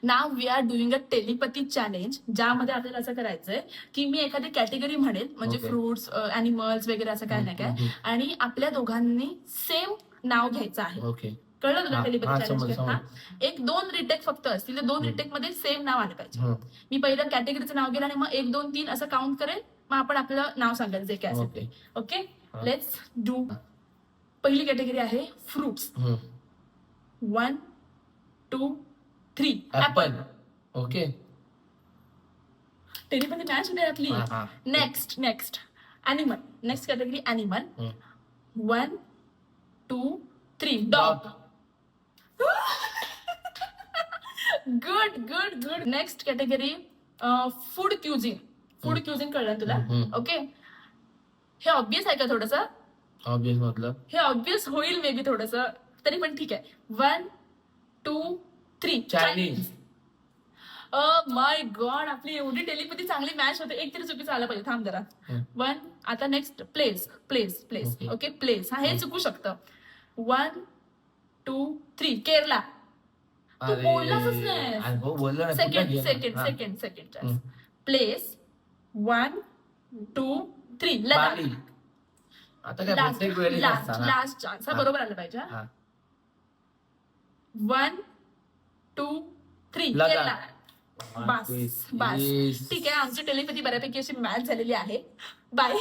Now we are doing a telepathy challenge, ज्यामध्ये आपल्याला असं करायचंय की मी एखादी कॅटेगरी म्हणेल, म्हणजे Okay. फ्रुट्स, अॅनिमल्स वगैरे असं काय नाही काय, आणि आपल्या दोघांनी सेम नाव घ्यायचं आहे. ओके. कळलं तुला हा, टेलिपॅथी समजलं, चॅलेंज? एक 2 रिटेक फक्त असतील, तर 2 रिटेक मध्ये सेम नाव आलं पाहिजे. मी पहिलं कॅटेगरीचं नाव घेईल आणि मग 1 2 3 असं काउंट करेल, मग आपण आपलं नाव सांगायचं जे काय असेल ते. ओके, हा. Let's do. पहिली कॅटेगरी आहे fruits. 1 2 3 apple. Okay. Telepathy match नाही आपली. हा. Next animal. Next category animal. 1 2 3 dog. Good. Next category food cuisine. Food cuisine कळलं तुला? ओके, हे ऑब्विस आहे का थोडस? ऑब्वियस मतलब हे ऑब्विस होईल मे बी थोडस, तरी पण ठीक आहे. 1 2 3 चायनीज. माय गॉड, आपली एवढी टेलिपॅथी चांगली मॅच होते. एक तरी चुकीचं आलं पाहिजे. थांब जरा. 1. आता next place. Okay. Okay, place. हा, हे चुकू शकतं. 1 2 3 केरला. तू बोललासच नाही. सेकंड. प्लेस 1 2 3 लडाख. आता काय प्रत्येक वेळेस लास्ट चान्स. हा, बरोबर आलं पाहिजे. 1 2 3 केरला. बस. ठीक आहे, आमची टेलिपॅथी बऱ्यापैकी अशी मॅच झालेली आहे. बाय.